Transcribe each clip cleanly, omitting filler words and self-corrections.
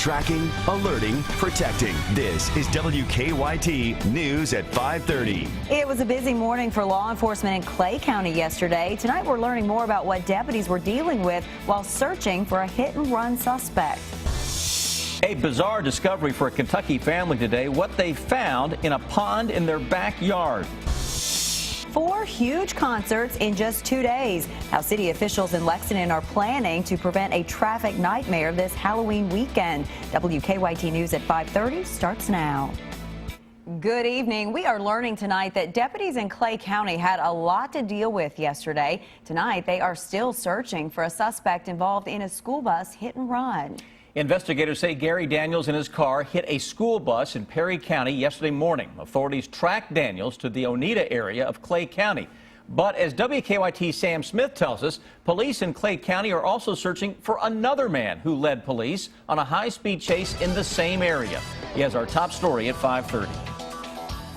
Tracking, alerting, protecting. This is WKYT News at 5:30. It was a busy morning for law enforcement in Clay County yesterday. Tonight we're learning more about what deputies were dealing with while searching for a hit-and-run suspect. A bizarre discovery for a Kentucky family today, what they found in a pond in their backyard. 4 huge concerts in just 2 days. How city officials in Lexington are planning to prevent a traffic nightmare this Halloween weekend. WKYT News at 5:30 starts now. Good evening. We are learning tonight that deputies in Clay County had a lot to deal with yesterday. Tonight, they are still searching for a suspect involved in a school bus hit and run. Investigators say Gary Daniels in his car hit a school bus in Perry County yesterday morning. Authorities tracked Daniels to the Oneida area of Clay County. But as WKYT's Sam Smith tells us, police in Clay County are also searching for another man who led police on a high-speed chase in the same area. He has our top story at 5:30.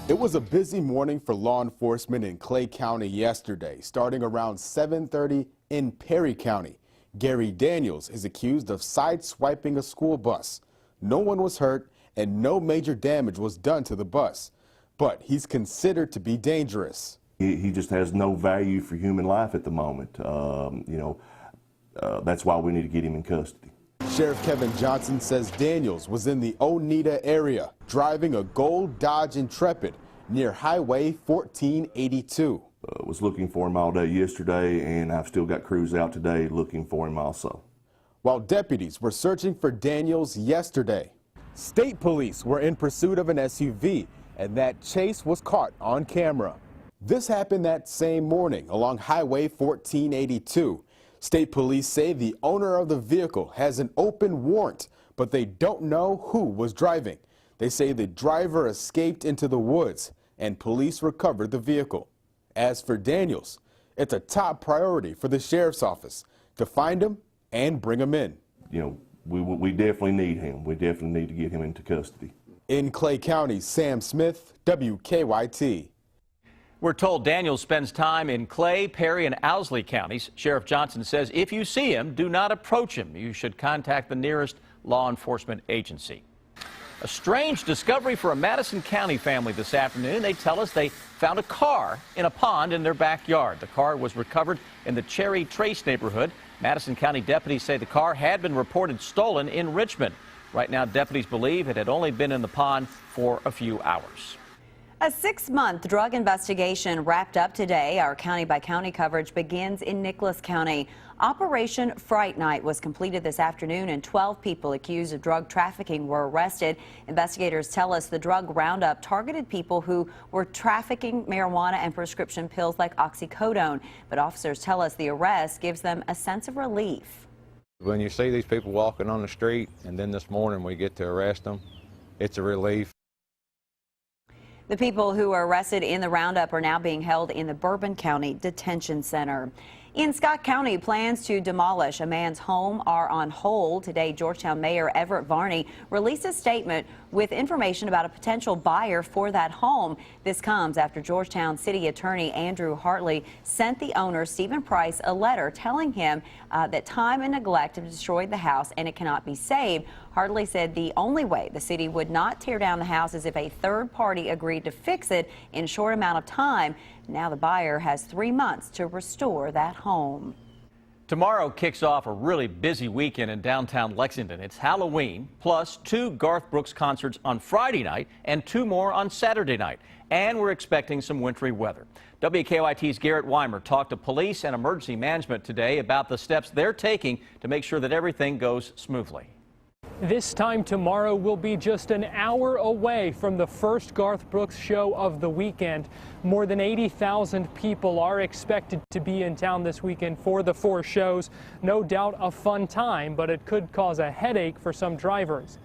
It was a busy morning for law enforcement in Clay County yesterday, starting around 7:30 in Perry County. Gary Daniels is accused of sideswiping a school bus. No one was hurt and no major damage was done to the bus, but he's considered to be dangerous. He just has no value for human life at the moment. That's why we need to get him in custody. Sheriff Kevin Johnson says Daniels was in the Oneida area, driving a gold Dodge Intrepid near Highway 1482. Was looking for him all day yesterday, and I've still got crews out today looking for him also. While deputies were searching for Daniels yesterday, state police were in pursuit of an SUV, and that chase was caught on camera. This happened that same morning along Highway 1482. State police say the owner of the vehicle has an open warrant, but they don't know who was driving. They say the driver escaped into the woods, and police recovered the vehicle. As for Daniels, it's a top priority for the sheriff's office to find him and bring him in. We definitely need him. We definitely need to get him into custody. In Clay County, Sam Smith, WKYT. We're told Daniels spends time in Clay, Perry, and Owsley counties. Sheriff Johnson says if you see him, do not approach him. You should contact the nearest law enforcement agency. A strange discovery for a Madison County family this afternoon. They tell us they found a car in a pond in their backyard. The car was recovered in the Cherry Trace neighborhood. Madison County deputies say the car had been reported stolen in Richmond. Right now, deputies believe it had only been in the pond for a few hours. A 6-month drug investigation wrapped up today. Our county-by-county coverage begins in Nicholas County. Operation Fright Night was completed this afternoon, and 12 people accused of drug trafficking were arrested. Investigators tell us the drug roundup targeted people who were trafficking marijuana and prescription pills like oxycodone. But officers tell us the arrest gives them a sense of relief. When you see these people walking on the street, and then this morning we get to arrest them, it's a relief. The people who were arrested in the roundup are now being held in the Bourbon County Detention Center. In Scott County, plans to demolish a man's home are on hold. Today, Georgetown Mayor Everett Varney released a statement with information about a potential buyer for that home. This comes after Georgetown City Attorney Andrew Hartley sent the owner, Stephen Price, a letter telling him that time and neglect have destroyed the house and it cannot be saved. Hartley said the only way the city would not tear down the house is if a third party agreed to fix it in a short amount of time. Now the buyer has 3 months to restore that home. Tomorrow kicks off a really busy weekend in downtown Lexington. It's Halloween, plus 2 Garth Brooks concerts on Friday night and 2 more on Saturday night. And we're expecting some wintry weather. WKYT's Garrett Weimer talked to police and emergency management today about the steps they're taking to make sure that everything goes smoothly. This time tomorrow will be just an hour away from the first Garth Brooks show of the weekend. More than 80,000 people are expected to be in town this weekend for the 4 shows. No doubt a fun time, but it could cause a headache for some drivers.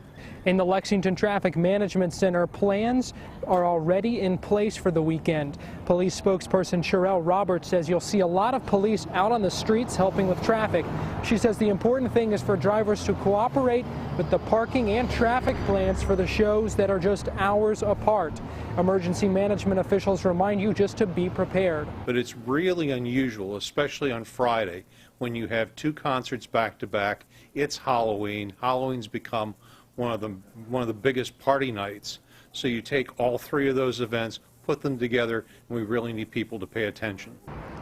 In the Lexington Traffic Management Center, plans are already in place for the weekend. Police spokesperson Sherelle Roberts says you'll see a lot of police out on the streets helping with traffic. She says the important thing is for drivers to cooperate with the parking and traffic plans for the shows that are just hours apart. Emergency management officials remind you just to be prepared. But it's really unusual, especially on Friday, when you have 2 concerts back to back. It's Halloween. Halloween's become one of the biggest party nights. So you take all three of those events, put them together, and we really need people to pay attention.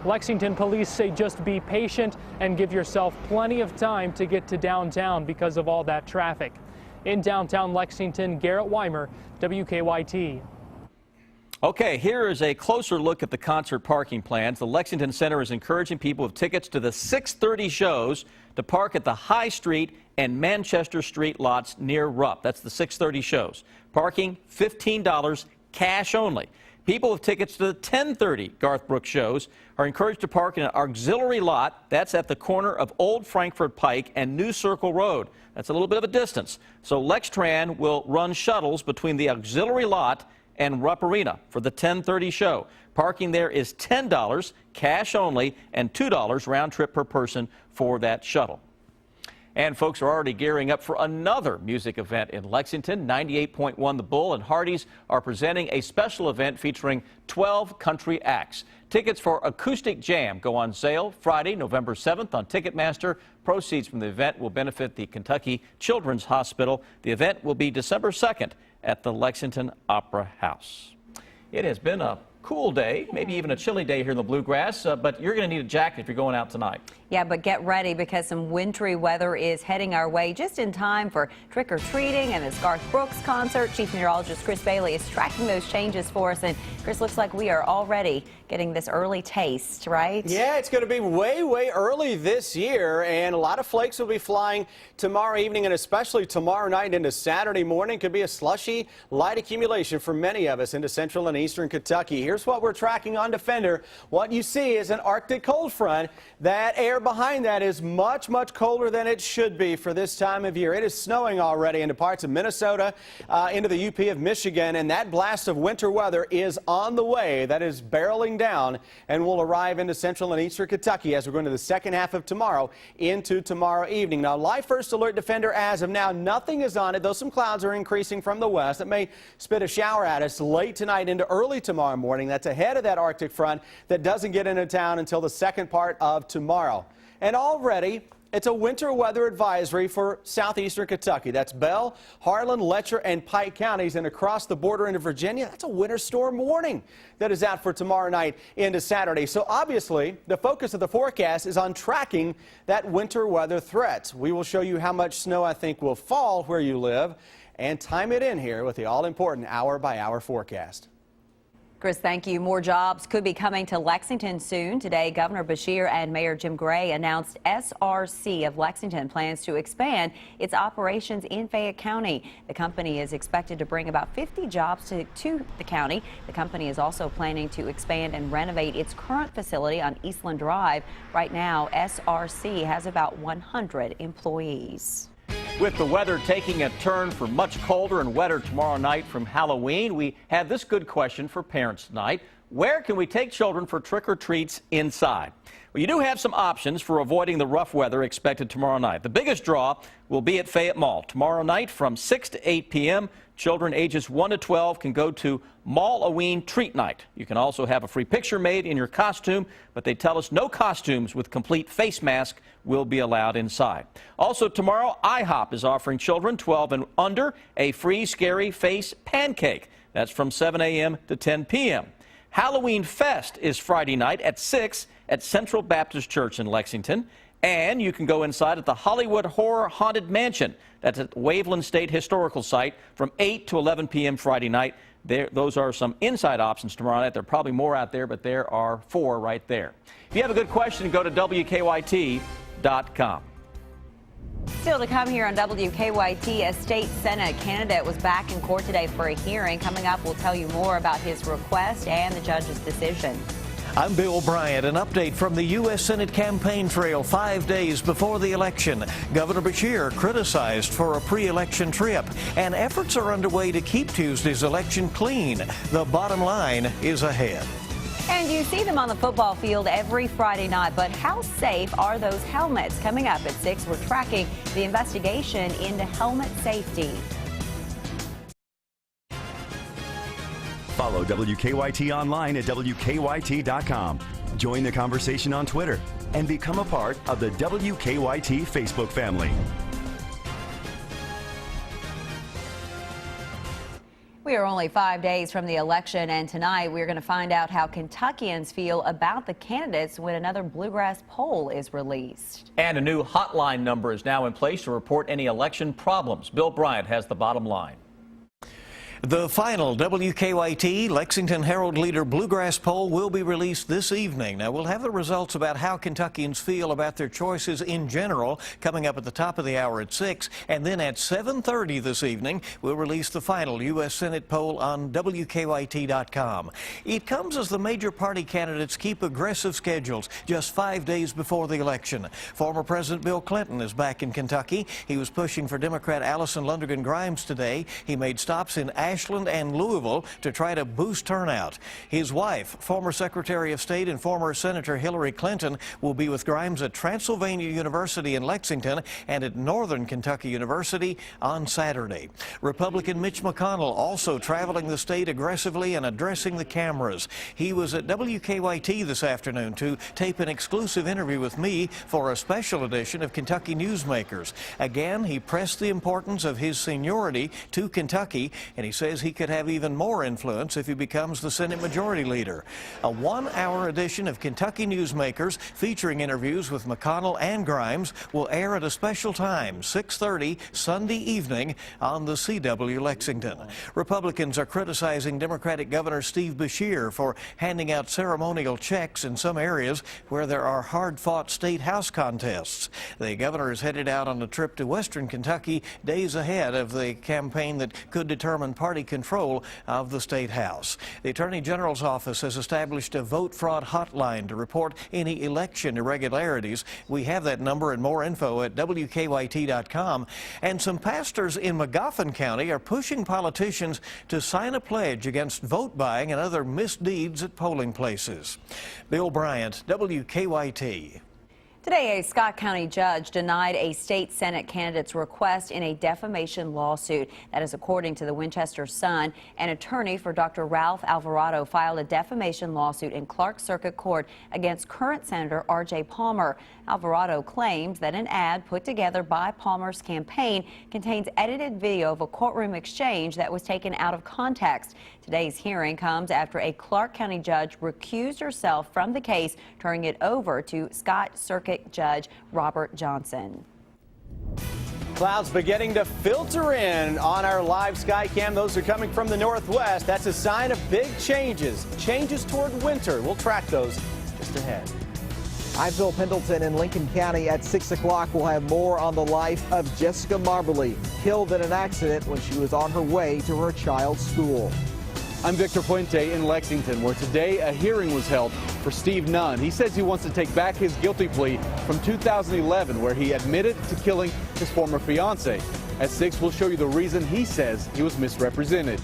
Lexington police say just be patient and give yourself plenty of time to get to downtown because of all that traffic. In downtown Lexington, Garrett Weimer, WKYT. Okay, here is a closer look at the concert parking plans. The Lexington Center is encouraging people with tickets to the 6:30 shows to park at the High Street and Manchester Street lots near Rupp. That's the 6:30 shows. Parking $15, cash only. People with tickets to the 10:30 Garth Brooks shows are encouraged to park in an auxiliary lot. That's at the corner of Old Frankfort Pike and New Circle Road. That's a little bit of a distance. So Lextran will run shuttles between the auxiliary lot and Rupp Arena for the 10:30 show. Parking there is $10, cash only, and $2 round trip per person for that shuttle. And folks are already gearing up for another music event in Lexington. 98.1 The Bull and Hardee's are presenting a special event featuring 12 country acts. Tickets for Acoustic Jam go on sale Friday, November 7th on Ticketmaster. Proceeds from the event will benefit the Kentucky Children's Hospital. The event will be December 2nd at the Lexington Opera House. It has been a cool day, maybe even a chilly day here in the Bluegrass, but you're going to need a jacket if you're going out tonight. Yeah, but get ready because some wintry weather is heading our way just in time for trick-or-treating and this Garth Brooks concert. Chief Meteorologist Chris Bailey is tracking those changes for us. And Chris, looks like we are already getting this early taste, right? Yeah, it's going to be way, way early this year, and a lot of flakes will be flying tomorrow evening and especially tomorrow night into Saturday morning. Could be a slushy, light accumulation for many of us into central and eastern Kentucky. Here's what we're tracking on Defender. What you see is an Arctic cold front. That air behind that is much, much colder than it should be for this time of year. It is snowing already into parts of Minnesota, into the UP of Michigan, and that blast of winter weather is on the way. That is barreling down and will arrive into central and eastern Kentucky as we're going to the second half of tomorrow into tomorrow evening. Now, live first alert Defender as of now, nothing is on it, though some clouds are increasing from the west. It may spit a shower at us late tonight into early tomorrow morning. That's ahead of that Arctic front that doesn't get into town until the second part of tomorrow. And already, it's a winter weather advisory for southeastern Kentucky. That's Bell, Harlan, Letcher, and Pike counties. And across the border into Virginia, that's a winter storm warning that is out for tomorrow night into Saturday. So obviously, the focus of the forecast is on tracking that winter weather threat. We will show you how much snow I think will fall where you live and time it in here with the all-important hour-by-hour forecast. Chris, thank you. More jobs could be coming to Lexington soon. Today, Governor Beshear and Mayor Jim Gray announced SRC of Lexington plans to expand its operations in Fayette County. The company is expected to bring about 50 jobs to the county. The company is also planning to expand and renovate its current facility on Eastland Drive. Right now, SRC has about 100 employees. With the weather taking a turn for much colder and wetter tomorrow night from Halloween, we have this good question for parents tonight. Where can we take children for trick-or-treats inside? Well, you do have some options for avoiding the rough weather expected tomorrow night. The biggest draw will be at Fayette Mall. Tomorrow night from 6 to 8 p.m., children ages 1 to 12 can go to Mall-Oween Treat Night. You can also have a free picture made in your costume, but they tell us no costumes with complete face mask will be allowed inside. Also tomorrow, IHOP is offering children 12 and under a free scary face pancake. That's from 7 a.m. to 10 p.m. Halloween Fest is Friday night at 6 at Central Baptist Church in Lexington. And you can go inside at the Hollywood Horror Haunted Mansion. That's at Waveland State Historical Site from 8 to 11 p.m. Friday night. Those are some inside options tomorrow night. There are probably more out there, but there are 4 right there. If you have a good question, go to WKYT.com. Still to come here on WKYT, a state Senate candidate was back in court today for a hearing. Coming up, we'll tell you more about his request and the judge's decision. I'm Bill Bryant. An update from the U.S. Senate campaign trail 5 days before the election. Governor Beshear criticized for a pre-election trip, and efforts are underway to keep Tuesday's election clean. The bottom line is ahead. And you see them on the football field every Friday night, but how safe are those helmets? Coming up at 6, we're tracking the investigation into helmet safety. Follow WKYT online at WKYT.com. Join the conversation on Twitter and become a part of the WKYT Facebook family. We are only 5 days from the election, and tonight we're going to find out how Kentuckians feel about the candidates when another Bluegrass poll is released. And a new hotline number is now in place to report any election problems. Bill Bryant has the bottom line. The final WKYT Lexington Herald Leader Bluegrass poll will be released this evening. Now, we'll have the results about how Kentuckians feel about their choices in general coming up at the top of the hour at 6. And then at 7:30 this evening, we'll release the final U.S. Senate poll on WKYT.com. It comes as the major party candidates keep aggressive schedules just 5 days before the election. Former President Bill Clinton is back in Kentucky. He was pushing for Democrat Allison Lundergan Grimes today. He made stops in Ashland and Louisville to try to boost turnout. His wife, former Secretary of State and former Senator Hillary Clinton, will be with Grimes at Transylvania University in Lexington and at Northern Kentucky University on Saturday. Republican Mitch McConnell also traveling the state aggressively and addressing the cameras. He was at WKYT this afternoon to tape an exclusive interview with me for a special edition of Kentucky Newsmakers. Again, he pressed the importance of his seniority to Kentucky, and he says he could have even more influence if he becomes the Senate Majority Leader. A 1-hour edition of Kentucky Newsmakers featuring interviews with McConnell and Grimes will air at a special time, 6:30 Sunday evening on the CW Lexington. Republicans are criticizing Democratic Governor Steve Beshear for handing out ceremonial checks in some areas where there are hard-fought state house contests. The governor is headed out on a trip to western Kentucky days ahead of the campaign that could determine party control of the state house. The Attorney General's office has established a vote fraud hotline to report any election irregularities. We have that number and more info at WKYT.com. And some pastors in Magoffin County are pushing politicians to sign a pledge against vote buying and other misdeeds at polling places. Bill Bryant, WKYT. Today, a Scott County judge denied a state Senate candidate's request in a defamation lawsuit. That is according to the Winchester Sun. An attorney for Dr. Ralph Alvarado filed a defamation lawsuit in Clark Circuit Court against current Senator R.J. Palmer. Alvarado claims that an ad put together by Palmer's campaign contains edited video of a courtroom exchange that was taken out of context. Today's hearing comes after a Clark County judge recused herself from the case, turning it over to Scott Circuit Judge Robert Johnson. Clouds beginning to filter in on our live sky cam. Those are coming from the northwest. That's a sign of big changes toward winter. We'll track those just ahead. I'm Bill Pendleton in Lincoln County. At 6 o'clock, we'll have more on the life of Jessica Marbley, killed in an accident when she was on her way to her child's school. I'm Victor Puente in Lexington, where today a hearing was held for Steve Nunn. He says he wants to take back his guilty plea from 2011, where he admitted to killing his former fiancée. At 6, we'll show you the reason he says he was misrepresented.